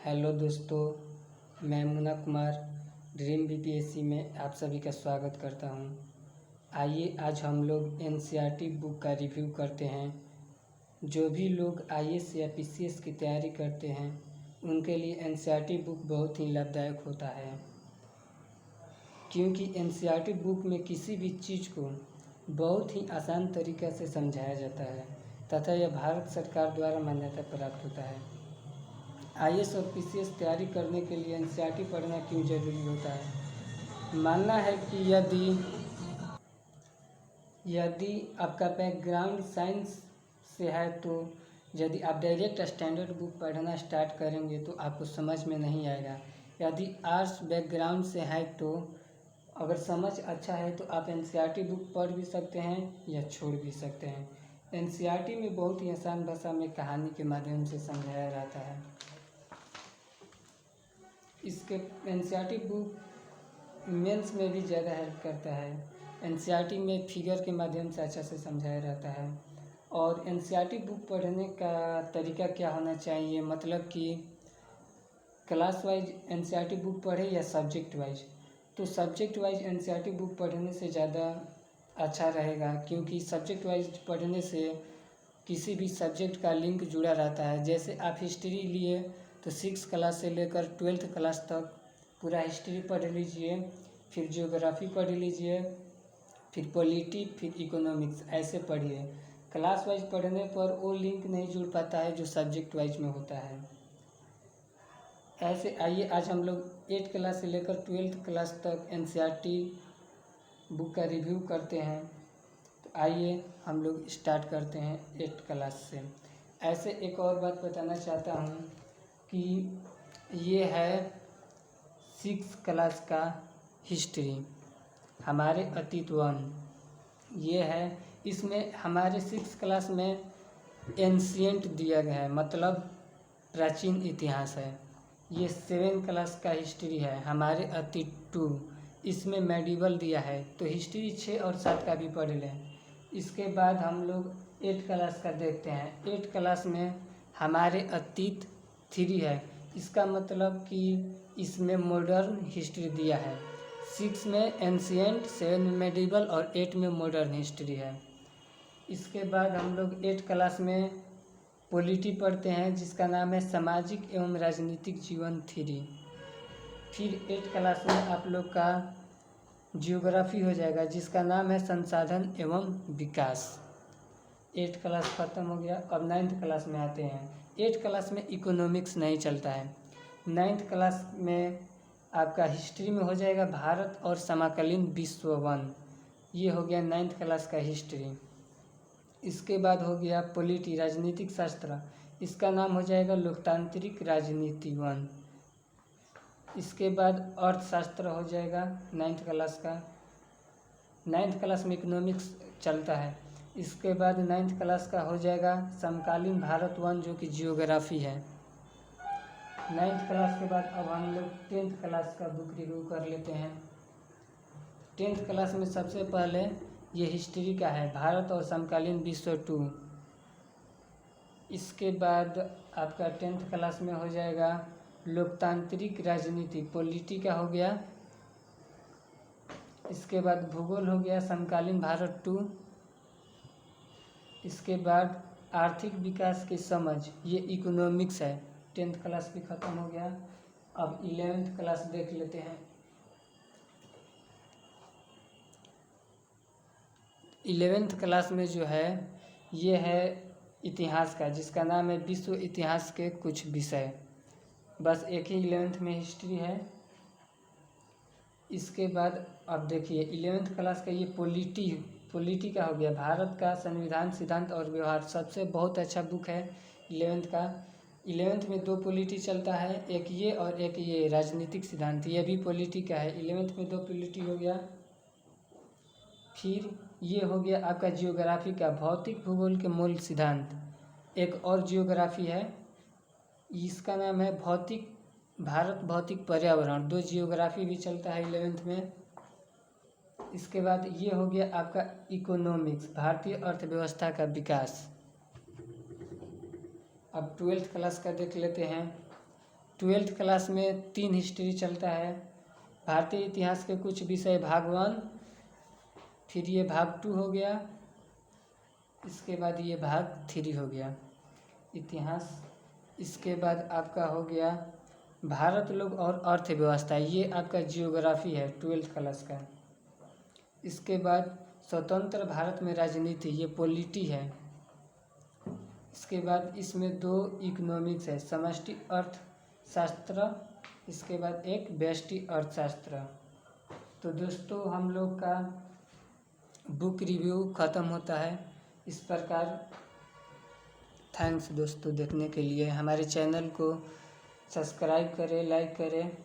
Hello दोस्तों, मैं Munna Kumar dream BPSC में आप सभी का स्वागत करता हूं। आइए आज हम लोग एनसीईआरटी बुक का रिव्यू करते हैं। जो भी लोग आईएएस या पीसीएस की तैयारी करते हैं उनके लिए एनसीईआरटी बुक बहुत ही लाभदायक होता है, क्योंकि एनसीईआरटी बुक में किसी भी चीज़ को बहुत ही आसान तरीक़े से समझाया जाता है तथा यह भारत सरकार द्वारा मान्यता प्राप्त होता है। आईएएस और पीसीएस तैयारी करने के लिए एनसीईआरटी पढ़ना क्यों जरूरी होता है। मानना है कि यदि आपका बैकग्राउंड साइंस से है तो यदि आप डायरेक्ट स्टैंडर्ड बुक पढ़ना स्टार्ट करेंगे तो आपको समझ में नहीं आएगा। यदि आर्ट्स बैकग्राउंड से है तो अगर समझ अच्छा है तो आप एनसीईआरटी बुक पढ़ भी सकते हैं या छोड़ भी सकते हैं। एनसीईआरटी में बहुत ही आसान भाषा में कहानी के माध्यम से समझाया जाता है। इसके एनसीईआरटी बुक मेंस में भी ज़्यादा हेल्प करता है। एनसीईआरटी में फिगर के माध्यम से अच्छा से समझाया रहता है। और एनसीईआरटी बुक पढ़ने का तरीका क्या होना चाहिए, मतलब कि क्लास वाइज एनसीईआरटी बुक पढ़े या सब्जेक्ट वाइज। तो सब्जेक्ट वाइज एनसीईआरटी बुक पढ़ने से ज़्यादा अच्छा रहेगा, क्योंकि सब्जेक्ट वाइज पढ़ने से किसी भी सब्जेक्ट का लिंक जुड़ा रहता है। जैसे आप हिस्ट्री लिए तो 6 क्लास से लेकर 12th क्लास तक पूरा हिस्ट्री पढ़ लीजिए, फिर ज्योग्राफी पढ़ लीजिए, फिर पॉलिटी, फिर इकोनॉमिक्स, ऐसे पढ़िए। क्लास वाइज पढ़ने पर वो लिंक नहीं जुड़ पाता है जो सब्जेक्ट वाइज में होता है। ऐसे आइए आज हम लोग 8th क्लास से लेकर 12th क्लास तक एनसीईआरटी बुक का रिव्यू करते हैं। तो आइए हम लोग स्टार्ट करते हैं 8th क्लास से। ऐसे एक और बात बताना चाहता हूँ कि ये है 6th क्लास का हिस्ट्री, हमारे अतीत 1 ये है। इसमें हमारे 6th क्लास में एंशिएंट दिया गया है, मतलब प्राचीन इतिहास है। ये 7th क्लास का हिस्ट्री है, हमारे अतीत 2, इसमें मेडिवल दिया है। तो हिस्ट्री 6 और 7 का भी पढ़ लें। इसके बाद हम लोग 8th क्लास का देखते हैं। 8th क्लास में हमारे अतीत 3 है, इसका मतलब कि इसमें मॉडर्न हिस्ट्री दिया है। 6 में एंशिएंट, 7 में मेडिवल और 8 में मॉडर्न हिस्ट्री है। इसके बाद हम लोग 8th क्लास में पॉलिटी पढ़ते हैं, जिसका नाम है सामाजिक एवं राजनीतिक जीवन 3। फिर 8th क्लास में आप लोग का जियोग्राफी हो जाएगा, जिसका नाम है संसाधन एवं विकास। 8th क्लास ख़त्म हो गया। अब 9th क्लास में आते हैं। 8th क्लास में इकोनॉमिक्स नहीं चलता है। 9th क्लास में आपका हिस्ट्री में हो जाएगा भारत और समकालीन विश्व 1, ये हो गया 9th क्लास का हिस्ट्री। इसके बाद हो गया पॉलिटी, राजनीतिक शास्त्र, इसका नाम हो जाएगा लोकतांत्रिक राजनीति 1। इसके बाद अर्थशास्त्र हो जाएगा 9th क्लास का। 9th क्लास में इकोनॉमिक्स चलता है। इसके बाद 9th क्लास का हो जाएगा समकालीन भारत 1, जो कि जियोग्राफी है। 9th क्लास के बाद अब हम लोग 10th क्लास का बुक रिव्यू कर लेते हैं। 10th क्लास में सबसे पहले ये हिस्ट्री का है, भारत और समकालीन विश्व 2। इसके बाद आपका 10th क्लास में हो जाएगा लोकतांत्रिक राजनीति, पॉलिटी का हो गया। इसके बाद भूगोल हो गया समकालीन भारत 2। इसके बाद आर्थिक विकास की समझ, ये इकोनॉमिक्स है। 10th क्लास भी ख़त्म हो गया। अब 11th क्लास देख लेते हैं। 11th क्लास में जो है ये है इतिहास का, जिसका नाम है विश्व इतिहास के कुछ विषय। बस एक ही 11th में हिस्ट्री है। इसके बाद अब देखिए 11th क्लास का ये पॉलिटी का हो गया, भारत का संविधान, सिद्धांत और व्यवहार। सबसे बहुत अच्छा बुक है 11th का। 11th में 2 पॉलिटी चलता है, एक ये और एक ये राजनीतिक सिद्धांत, ये भी पॉलिटी का है। 11th में 2 पॉलिटी हो गया। फिर ये हो गया आपका जियोग्राफी का, भौतिक भूगोल के मूल सिद्धांत। एक और जियोग्राफी है, इसका नाम है भारत भौतिक पर्यावरण। 2 जियोग्राफी भी चलता है 11th में। इसके बाद ये हो गया आपका इकोनॉमिक्स, भारतीय अर्थव्यवस्था का विकास। अब 12th क्लास का देख लेते हैं। ट्वेल्थ क्लास में 3 हिस्ट्री चलता है। भारतीय इतिहास के कुछ विषय भाग 1, फिर ये भाग 2 हो गया, इसके बाद ये भाग 3 हो गया इतिहास। इसके बाद आपका हो गया भारत लोग और अर्थव्यवस्था, ये आपका जियोग्राफी है 12th क्लास का। इसके बाद स्वतंत्र भारत में राजनीति, ये पॉलिटी है। इसके बाद इसमें 2 इकोनॉमिक्स है, समष्टि अर्थशास्त्र, इसके बाद एक व्यष्टि अर्थशास्त्र। तो दोस्तों हम लोग का बुक रिव्यू ख़त्म होता है इस प्रकार। थैंक्स दोस्तों देखने के लिए। हमारे चैनल को सब्सक्राइब करें, लाइक करें।